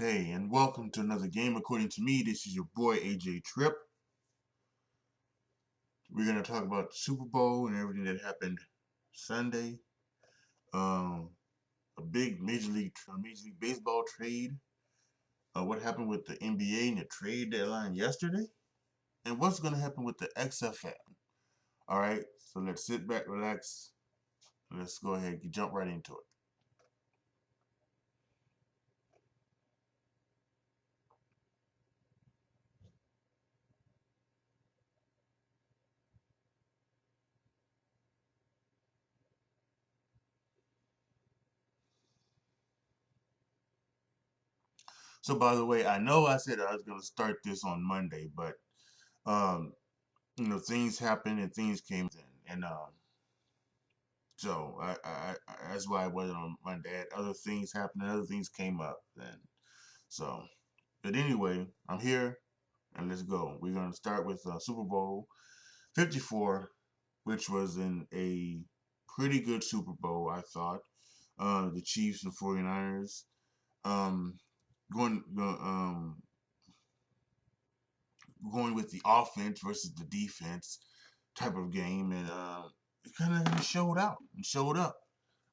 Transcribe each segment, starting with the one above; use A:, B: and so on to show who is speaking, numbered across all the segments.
A: Hey, and welcome to another game. According to me, this is your boy AJ Tripp. We're gonna talk about the Super Bowl and everything that happened Sunday. Um, a big Major League Baseball trade. What happened with the NBA and the trade deadline yesterday, and what's gonna happen with the XFL. All right, so let's sit back, relax, and let's go ahead and jump right into it. So, by the way, I know I said I was gonna start this on Monday, but um, things happened and things came in, and so that's why I wasn't on Monday. Other things happened, other things came up then. So, but anyway, I'm here and let's go. We're gonna start with Super Bowl 54, which was in a pretty good Super Bowl, I thought. The Chiefs and 49ers um, going going with the offense versus the defense type of game, and it kind of showed out and showed up.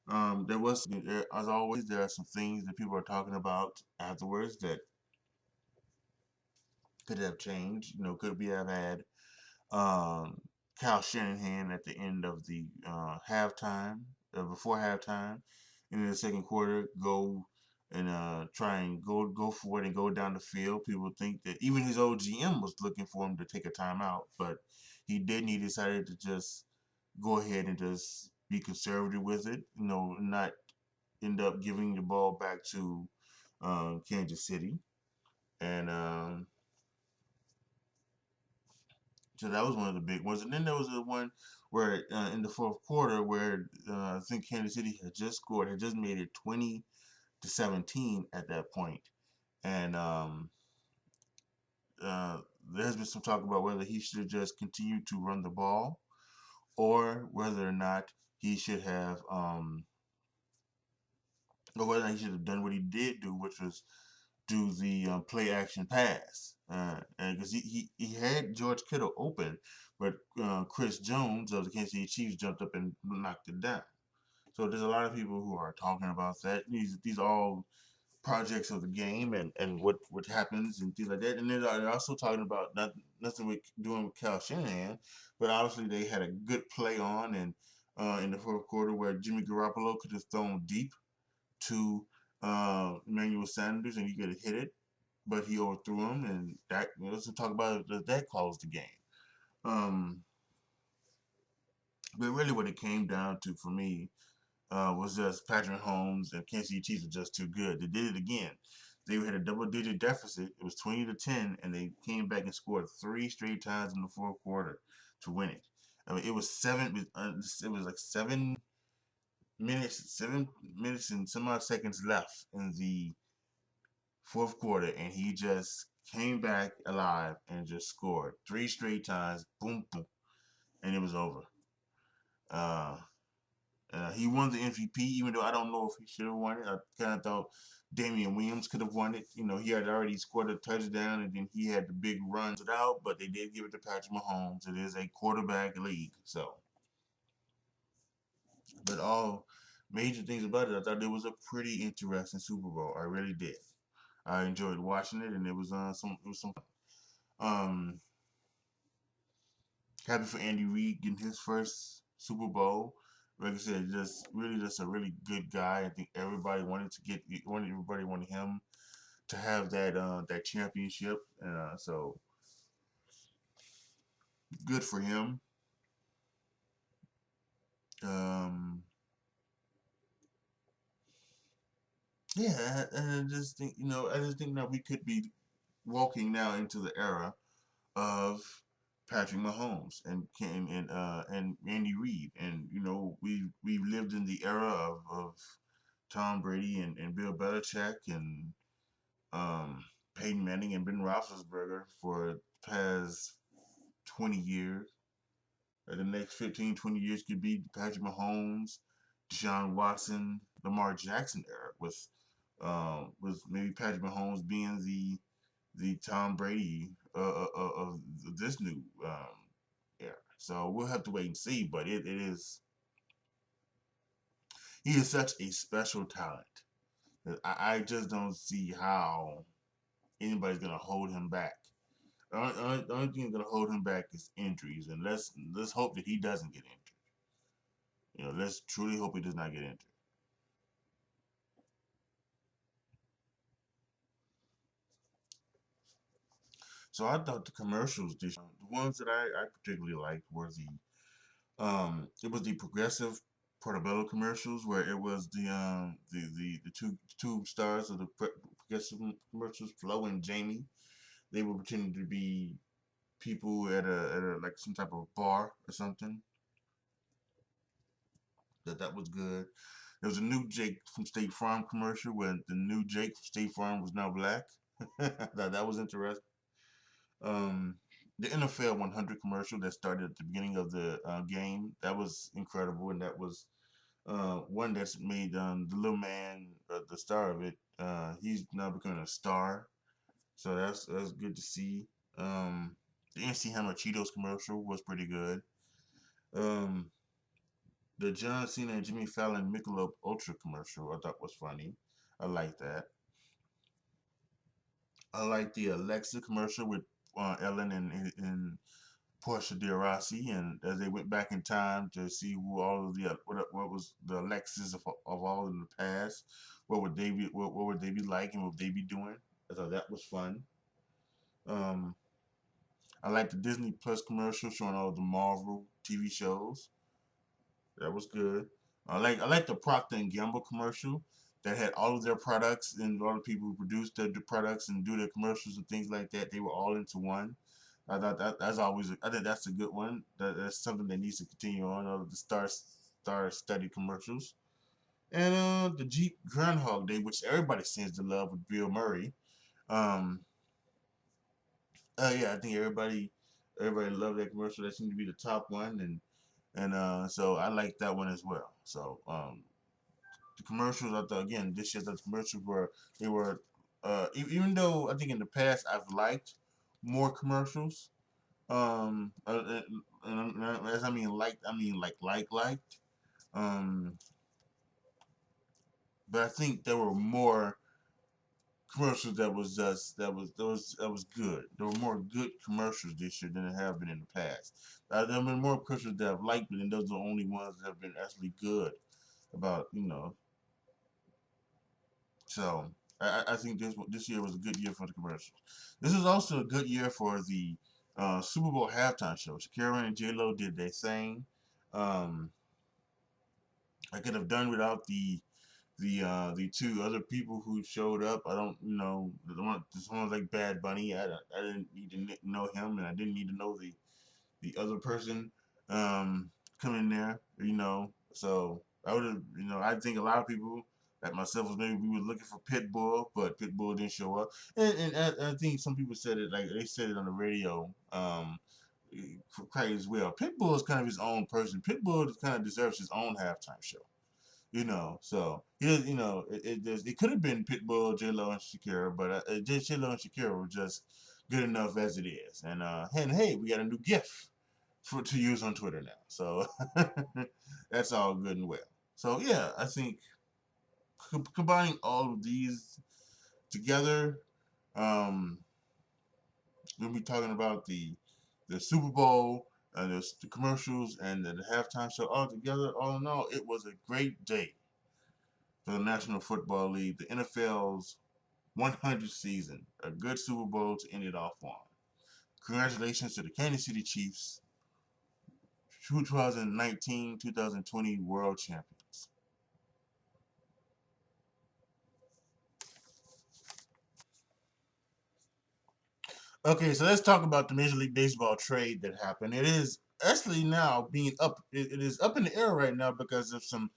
A: As always, there are some things that people are talking about afterwards that could have changed. Could we have had um, Kyle Shanahan at the end of the halftime, before halftime, and in the second quarter, go and try and go for it and go down the field. People think that even his old GM was looking for him to take a timeout, but he didn't. He decided to just go ahead and just be conservative with it. Not end up giving the ball back to Kansas City, and so that was one of the big ones. And then there was the one where in the fourth quarter where I think Kansas City had just scored, had just made it 20-17 at that point, and uh, there's been some talk about whether he should have just continued to run the ball or whether or not he should have or whether he should have done what he did do, which was do the play action pass. And because he had George Kittle open, but Chris Jones of the Kansas City Chiefs jumped up and knocked it down. So there's a lot of people who are talking about that. These are all projects of the game and what happens and things like that. And then they're also talking about nothing with doing with Kyle Shanahan, but obviously they had a good play on and in the fourth quarter where Jimmy Garoppolo could have thrown deep to Emmanuel Sanders and he could have hit it, but he overthrew him, and let's talk about it, that caused the game. Um, but really, what it came down to for me was just Patrick Holmes and Kansas City Chiefs were just too good. They did it again. They had a double-digit deficit. It was 20-10, and they came back and scored three straight times in the fourth quarter to win it. I mean, it was seven. It was like 7 minutes and some odd seconds left in the fourth quarter, and he just came back alive and just scored three straight times. Boom, boom, and it was over. Uh, he won the MVP, even though I don't know if he should have won it. I kind of thought Damian Williams could have won it. He had already scored a touchdown, and then he had the big runs it out. But they did give it to Patrick Mahomes. It is a quarterback league, so. But all major things about it, I thought it was a pretty interesting Super Bowl. I really did. I enjoyed watching it, and it was some fun. Um, Happy for Andy Reid getting his first Super Bowl. Like I said, just a really good guy. I think everybody wanted him to have that championship. So good for him. Um, yeah, and I just think that we could be walking now into the era of Patrick Mahomes and Andy Reid, and we lived in the era of Tom Brady and Bill Belichick and um, Peyton Manning and Ben Roethlisberger for the past 20 years. The next 15, 20 years could be Patrick Mahomes, Deshaun Watson, Lamar Jackson era with Was maybe Patrick Mahomes being the Tom Brady of this new era. So we'll have to wait and see. But it is he is such a special talent. I just don't see how anybody's gonna hold him back. The only thing that's gonna hold him back is injuries, and let's hope that he doesn't get injured. Let's truly hope he does not get injured. So I thought the commercials, the ones that I particularly liked were it was the progressive Portobello commercials where it was the two stars of the progressive commercials, Flo and Jamie. They were pretending to be people at a like some type of bar or something. That was good. There was a new Jake from State Farm commercial where the new Jake from State Farm was now black. That was interesting. Um, the NFL 100 commercial that started at the beginning of the game, that was incredible, and that was one that's made the little man the star of it. He's now becoming a star, so that's good to see. The NC Hammer Cheetos commercial was pretty good. Um, the John Cena and Jimmy Fallon Michelob Ultra commercial I thought was funny. I like that. I like the Alexa commercial with Ellen and Portia de Rossi, and as they went back in time to see who all of the what was the Alexis of all in the past, what would they be like and what would they be doing? I thought that was fun. Um, I like the Disney Plus commercial showing all of the Marvel TV shows. That was good. I like the Procter and Gamble commercial that had all of their products and all the people who produced the products and do their commercials and things like that. They were all into one. I thought that's always. I think that's a good one. That's something that needs to continue on. All of the star study commercials and the Jeep Groundhog Day, which everybody seems to love with Bill Murray. Um, yeah, I think everybody loved that commercial. That seemed to be the top one, and so I like that one as well. So the commercials, I thought again this year the commercials were they were even though I think in the past I've liked more commercials. And as I mean liked, I mean liked. Um, but I think there were more commercials that was good. There were more good commercials this year than there have been in the past. There have been more commercials that I've liked, but then those are the only ones that have been actually good about So I think this year was a good year for the commercials. This is also a good year for the Super Bowl halftime show. Shakira and J Lo did their thing. Um, I could have done without the two other people who showed up. I don't the one like Bad Bunny. I didn't need to know him, and I didn't need to know the other person coming there. So I would have I think a lot of people like myself was maybe we were looking for Pitbull, but Pitbull didn't show up, and I think some people said it like they said it on the radio. Quite as well. Pitbull is kind of his own person. Pitbull kind of deserves his own halftime show. So it could have been Pitbull, J Lo, and Shakira, but J Lo and Shakira were just good enough as it is. And hey, we got a new GIF to use on Twitter now, so that's all good and well. So yeah, I think combining all of these together, um, we'll be talking about the Super Bowl and the commercials and the halftime show all together. All in all, it was a great day for the National Football League, the NFL's 100th season, a good Super Bowl to end it off on. Congratulations to the Kansas City Chiefs, 2019-2020 world champions. Okay, so let's talk about the Major League Baseball trade that happened. It is actually now being up. It is up in the air right now because of some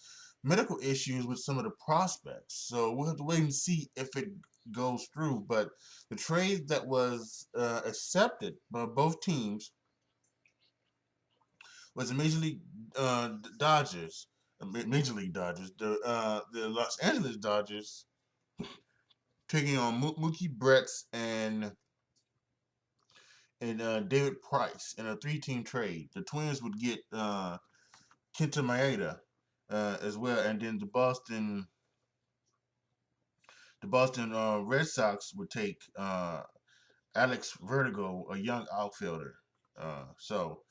A: medical issues with some of the prospects. So we'll have to wait and see if it goes through. But the trade that was accepted by both teams was the Dodgers, Major League Dodgers, the Los Angeles Dodgers taking on Mookie Betts and David Price in a three-team trade. The Twins would get Kenta Maeda as well, and then the Boston Red Sox would take Alex Vertigo, a young outfielder. So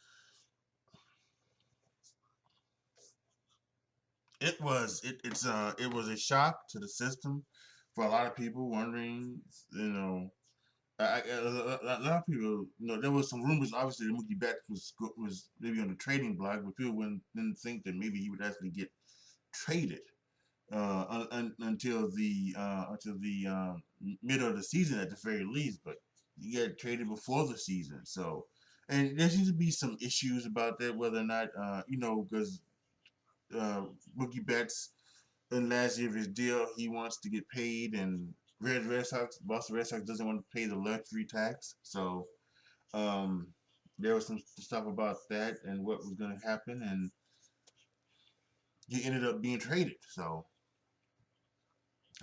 A: it was a shock to the system for a lot of people wondering, you know. A lot of people, there was some rumors. Obviously, that Mookie Betts was maybe on the trading block, but people didn't think that maybe he would actually get traded until the middle of the season at the very least. But he got traded before the season, so and there seems to be some issues about that, whether or not because uh, Mookie Betts in last year of his deal, he wants to get paid, and Boston Red Sox doesn't want to pay the luxury tax. So um, there was some stuff about that and what was going to happen, and he ended up being traded. So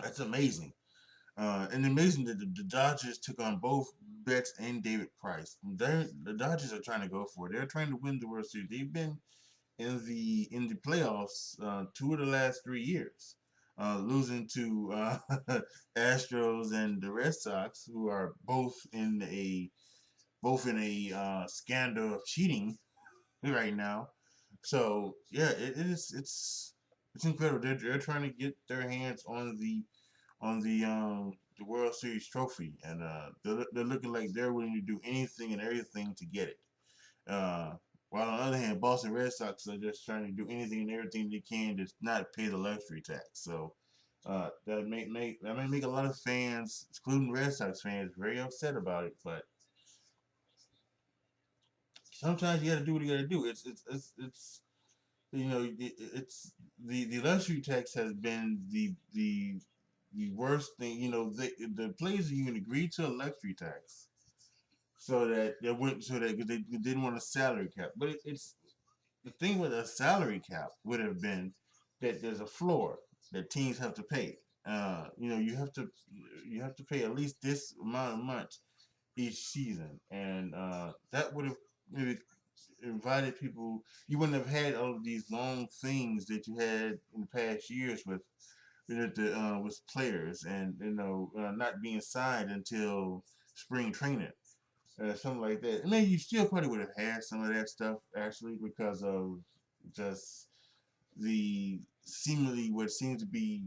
A: that's amazing. And amazing that the Dodgers took on both Betts and David Price. The Dodgers are trying to go for it. They're trying to win the World Series. They've been in the playoffs 2 of the last 3 years, losing to Astros and the Red Sox, who are both in a scandal of cheating right now. So yeah, it's incredible. They're trying to get their hands on the World Series trophy, and they're looking like they're willing to do anything and everything to get it. Uh, while on the other hand, Boston Red Sox are just trying to do anything and everything they can to not pay the luxury tax. So that may make a lot of fans, including Red Sox fans, very upset about it. But sometimes you got to do what you got to do. It's it's the luxury tax has been the worst thing. The players union agreed to a luxury tax because they didn't want a salary cap. But it's the thing with a salary cap would have been that there's a floor that teams have to pay. You have to pay at least this amount of months each season, and that would have maybe invited people. You wouldn't have had all of these long things that you had in the past years with players, and not being signed until spring training, something like that. And maybe you still probably would have had some of that stuff actually because of just the seemingly what seems to be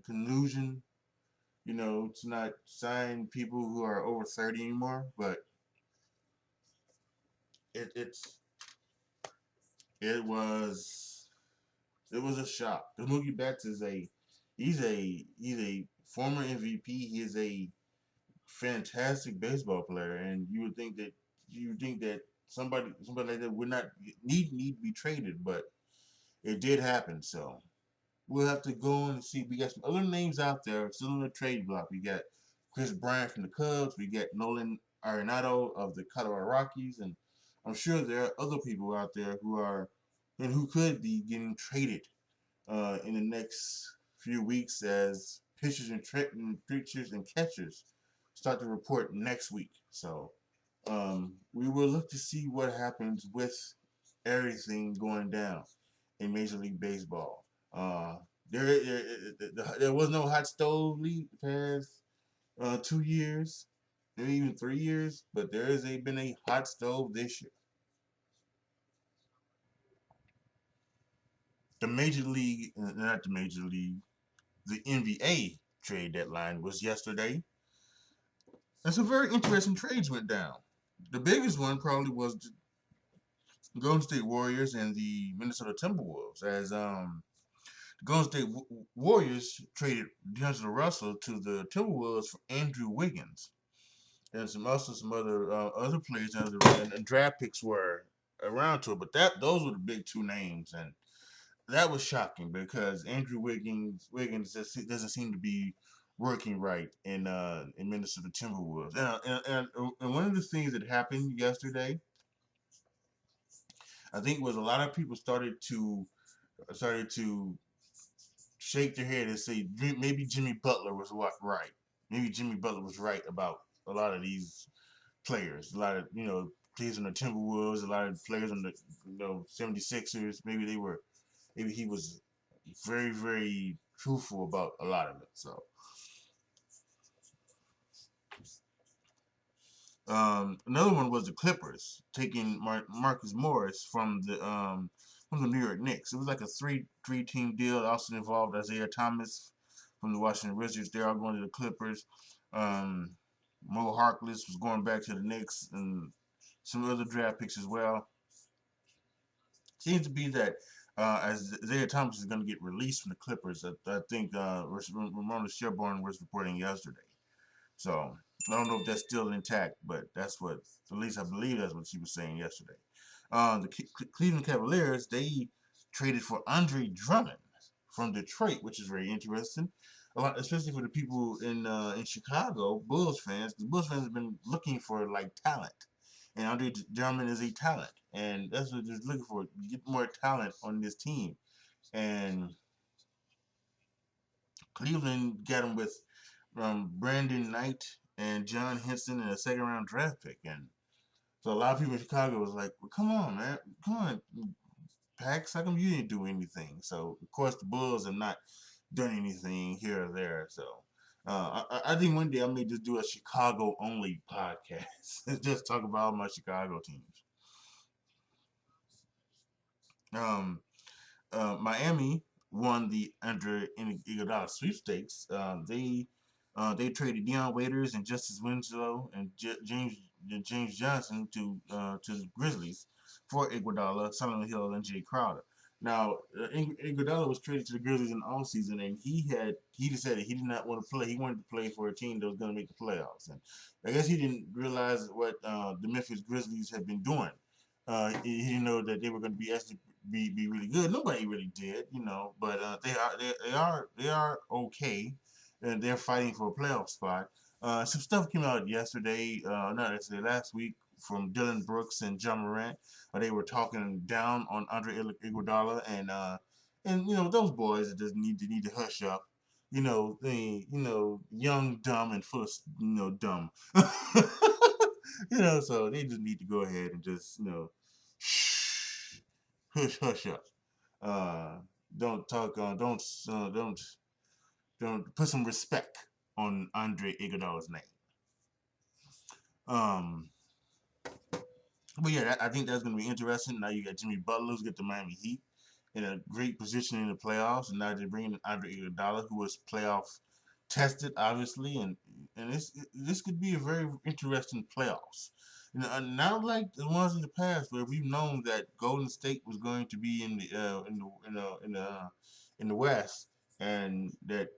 A: collusion. To not sign people who are over 30 anymore. But it it's it was it was a shock. Because Mookie Betts he's a former MVP. He is a fantastic baseball player, and you would think that somebody like that would not need to be traded, but it did happen. So we'll have to go on and see. We got some other names out there still in the trade block. We got Chris Bryant from the Cubs. We got Nolan Arenado of the Colorado Rockies, and I'm sure there are other people out there who could be getting traded in the next few weeks as pitchers and catchers start to report next week. So we will look to see what happens with everything going down in Major League Baseball. There was no hot stove league the past 2 years, maybe even 3 years, but been a hot stove this year. Not the Major League, the NBA trade deadline was yesterday, and some very interesting trades went down. The biggest one probably was the Golden State Warriors and the Minnesota Timberwolves, as the Golden State Warriors traded D'Angelo Russell to the Timberwolves for Andrew Wiggins, and some other players and draft picks were around to it. But those were the big two names, and that was shocking because Andrew Wiggins just doesn't seem to be working right in Minnesota Timberwolves. And one of the things that happened yesterday, I think, was a lot of people started to shake their head and say maybe Jimmy Butler was right. Maybe Jimmy Butler was right about a lot of these players. A lot of players on the Timberwolves, a lot of players on the 76ers. Maybe he was very very truthful about a lot of it. So another one was the Clippers taking Marcus Morris from the New York Knicks. It was like a three team deal. It also involved Isaiah Thomas from the Washington Wizards. They're all going to the Clippers. Um, Mo Harkless was going back to the Knicks, and some other draft picks as well. Seems to be that as Isaiah Thomas is going to get released from the Clippers. I think Ramona Shelburne was reporting yesterday. So I don't know if that's still intact, but that's what, at least I believe that's what she was saying yesterday. The Cleveland Cavaliers, they traded for Andre Drummond from Detroit, which is very interesting. A lot, especially for the people in Chicago, Bulls fans. The Bulls fans have been looking for like talent, and Andre Drummond is a talent, and that's what they're looking for. Get more talent on this team, and Cleveland got him with Brandon Knight and John Henson in a second round draft pick. And so a lot of people in Chicago was like, well, come on, man. Come on, Pax. How come you didn't do anything? So, of course, the Bulls have not done anything here or there. So, I think one day I may just do a Chicago only podcast and just talk about all my Chicago teams. Um, Miami won the Andre Iguodala sweepstakes. They traded Deion Waiters and Justice Winslow and James Johnson to the Grizzlies for Iguodala, Solomon Hill, and Jay Crowder. Now, Iguodala was traded to the Grizzlies in the offseason, and he decided he did not want to play. He wanted to play for a team that was going to make the playoffs, and I guess he didn't realize what the Memphis Grizzlies had been doing. He didn't know that they were going to be really good. Nobody really did, but they are okay, and they're fighting for a playoff spot. Some stuff came out yesterday, not yesterday, last week, from Dylan Brooks and John Morant. They were talking down on Andre Iguodala, and those boys that just need to hush up. They young, dumb, and full of dumb. So they just need to go ahead and just shh, hush up. Uh, don't talk. Don't put some respect on Andre Iguodala's name. Um, but yeah, I think that's going to be interesting. Now you got Jimmy Butler who's got the Miami Heat in a great position in the playoffs, and now they're bringing in Andre Iguodala, who was playoff tested, obviously, and this could be a very interesting playoffs. Not like the ones in the past where we've known that Golden State was going to be in the West, and that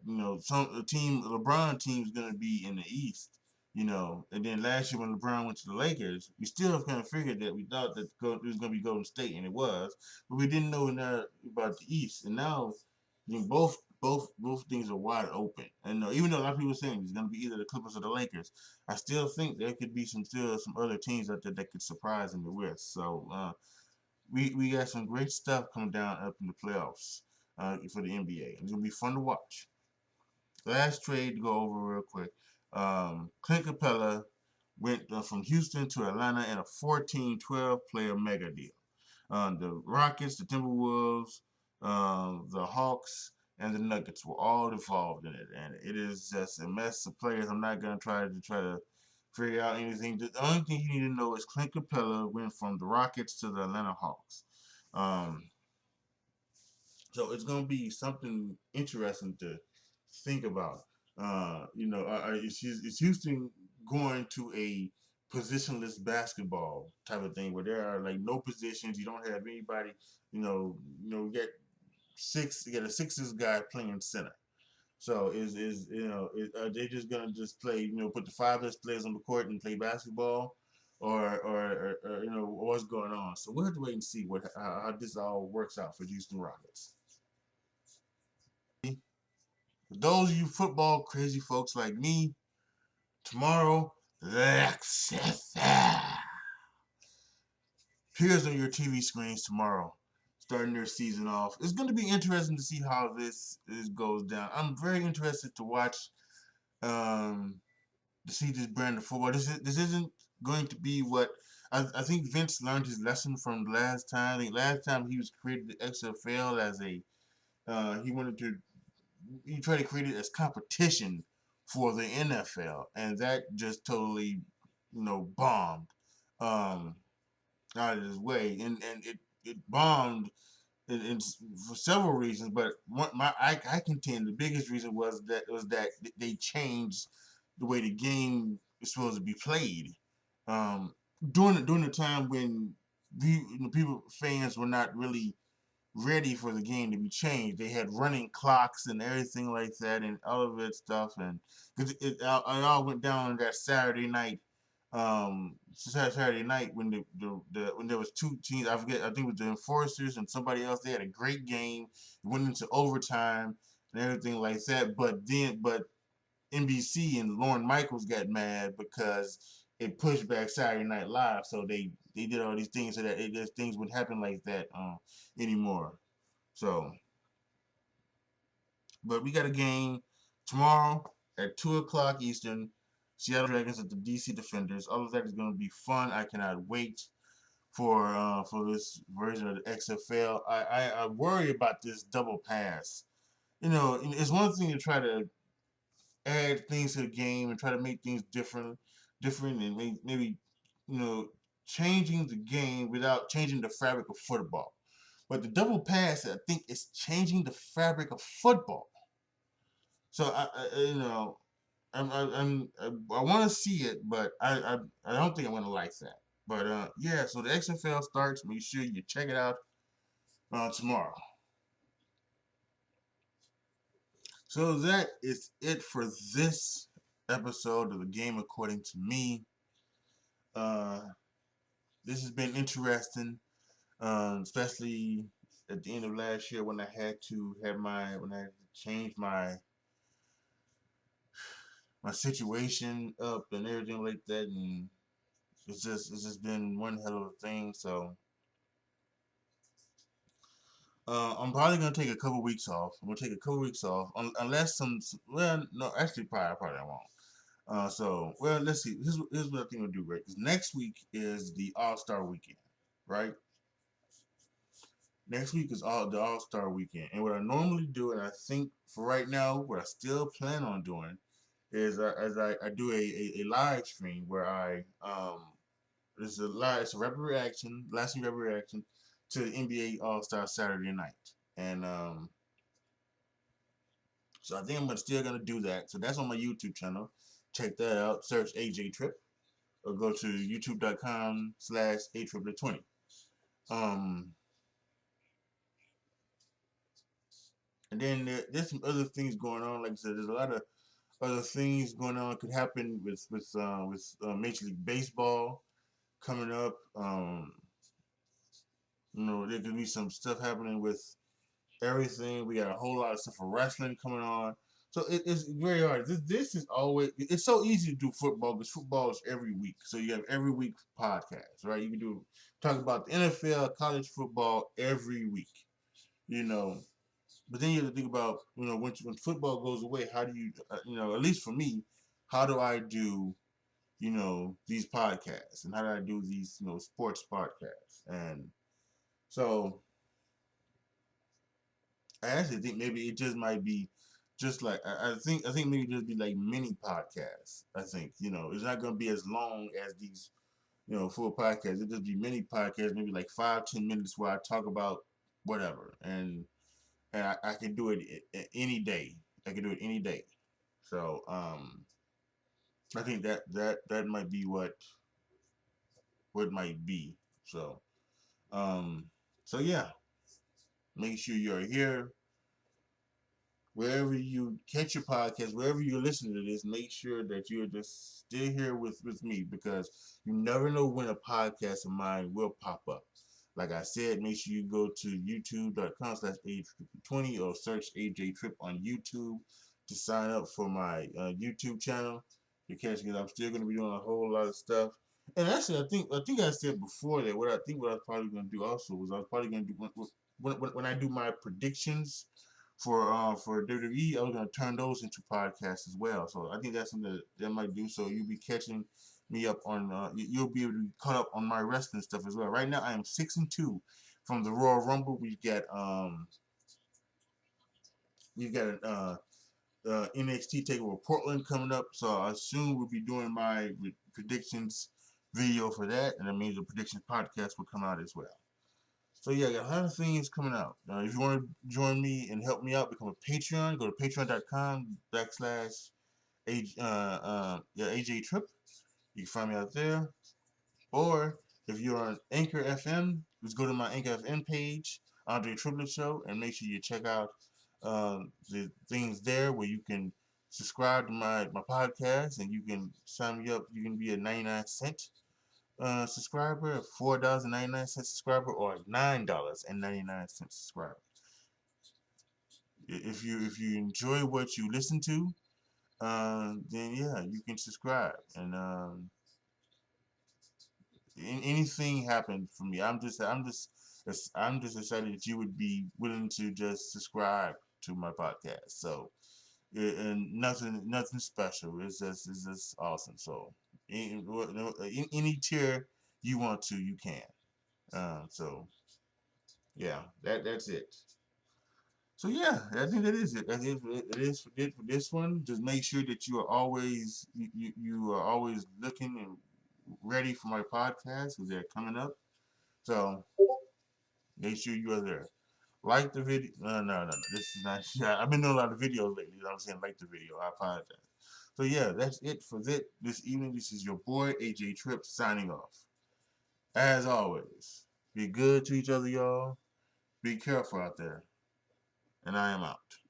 A: some team LeBron team is going to be in the East. And then last year when LeBron went to the Lakers, we still kind of figured that we thought that it was going to be Golden State, and it was, but we didn't know about the East. And now, both things are wide open. And even though a lot of people are saying it's going to be either the Clippers or the Lakers, I still think there could be some other teams out there that could surprise in the West. So we got some great stuff coming down up in the playoffs for the NBA. It's going to be fun to watch. Last trade to go over real quick. Clint Capella went from Houston to Atlanta in a 14-12 player mega deal. The Rockets, the Timberwolves, the Hawks, and the Nuggets were all involved in it, and it is just a mess of players. I'm not gonna try to figure out anything. The only thing you need to know is Clint Capella went from the Rockets to the Atlanta Hawks. So it's gonna be something interesting to think about. Is Houston going to a positionless basketball type of thing where there are like no positions? You don't have anybody. You get you get a sixes guy playing center. So are they just gonna just play? Put the five best players on the court and play basketball, or what's going on? So we'll have to wait and see how this all works out for Houston Rockets. For those of you football crazy folks like me, tomorrow, appears on your TV screens tomorrow. starting their season off. It's going to be interesting to see how this goes down. I'm very interested to watch um, to see this brand of football. This isn't going to be what I think Vince learned his lesson from last time. I think last time he was created the XFL as a he wanted to he tried to create it as competition for the NFL, and that just totally bombed um, out of his way, and it bombed in, for several reasons. But I contend the biggest reason was that they changed the way the game is supposed to be played during the time when people fans were not really ready for the game to be changed. They had running clocks and everything like that, and all of that stuff, and because it all went down that Saturday night. Saturday night when when there was two teams, I forget, I think it was the Enforcers and somebody else. They had a great game, went into overtime and everything like that. But NBC and Lorne Michaels got mad because it pushed back Saturday Night Live, so they did all these things so that things wouldn't happen like that anymore. So, but we got a game tomorrow at 2 o'clock Eastern. Seattle Dragons at the DC Defenders. All of that is going to be fun. I cannot wait for this version of the XFL. I worry about this double pass. It's one thing to try to add things to the game and try to make things different, and maybe you know changing the game without changing the fabric of football. But the double pass, I think, is changing the fabric of football. So I want to see it, but I don't think I'm gonna like that. But yeah, so the XFL starts. Make sure you check it out tomorrow. So that is it for this episode of the game according to me. Uh, this has been interesting, especially at the end of last year when I had to change my situation up and everything like that, and it's just been one hell of a thing. So I'm probably gonna take a couple weeks off. I'm gonna take a couple weeks off, unless well, no, actually, probably I won't. Well, let's see. Here's what I think we'll do, right? Because next week is the All Star Weekend, right? Next week is all the All Star Weekend, and what I normally do, and I think for right now, what I still plan on doing is as I do a live stream where it's a rapid reaction, lasting rapid reaction to the NBA All Star Saturday night, and so I think I'm still gonna do that. So that's on my YouTube channel. Check that out. Search AJ Trip or go to youtube.com/atriplet20. Um, and then there's some other things going on. Like I said, there's a lot of other things going on. Could happen with Major League Baseball coming up. There could be some stuff happening with everything. We got a whole lot of stuff for wrestling coming on. So it's very hard. This is always, it's so easy to do football because football is every week. So you have every week podcast, right? You can talk about the NFL, college football every week, you know. But then you have to think about, when football goes away, how do you, at least for me, how do I do, these podcasts and how do I do these, sports podcasts? And so I actually think maybe it just might be just like I think maybe just be like mini podcasts. I think it's not going to be as long as these full podcasts. It just be mini podcasts, maybe like 5-10 minutes where I talk about whatever, and I can do it any day. I can do it any day. So I think that might be what it might be. So um so yeah, make sure you're here wherever you catch your podcast, wherever you're listening to this, make sure that you're just still here with me because you never know when a podcast of mine will pop up. Like I said, make sure you go to youtube.com/AJ20 or search AJ Trip on YouTube to sign up for my YouTube channel because I'm still going to be doing a whole lot of stuff. And actually, I think I said before that what I was probably going to do also was I was probably going to do when I do my predictions for WWE, I was gonna turn those into podcasts as well. So I think that's something that might do. So you'll be catching me up on you'll be able to be caught up on my wrestling stuff as well. Right now I am 6-2 from the Royal Rumble. We've got NXT Takeover Portland coming up, so I soon will be doing my predictions video for that, and that means the predictions podcast will come out as well. So yeah, I got a lot of things coming out. If you want to join me and help me out, become a Patreon. Go to patreon.com/AJ Trip. You can find me out there. Or if you're on Anchor FM, just go to my Anchor FM page, Andre Triplet Show, and make sure you check out the things there where you can subscribe to my podcast, and you can sign me up. You can be a 99-cent subscriber, $4.99 subscriber, or $9.99 subscriber. If you enjoy what you listen to, then yeah, you can subscribe. And anything happened for me, I'm just excited that you would be willing to just subscribe to my podcast. So and nothing special. It's just awesome. So any tier you want to, you can. So yeah, that's it. So yeah, I think that is it. It is for this one. Just make sure that you are always looking and ready for my podcast because they're coming up. So make sure you are there. Like the video. No. This is not. Yeah, I've been doing a lot of videos lately. You know what I'm saying? Like the video. I apologize. So yeah, that's it for this evening. This is your boy AJ Trip signing off. As always, be good to each other, y'all. Be careful out there. And I am out.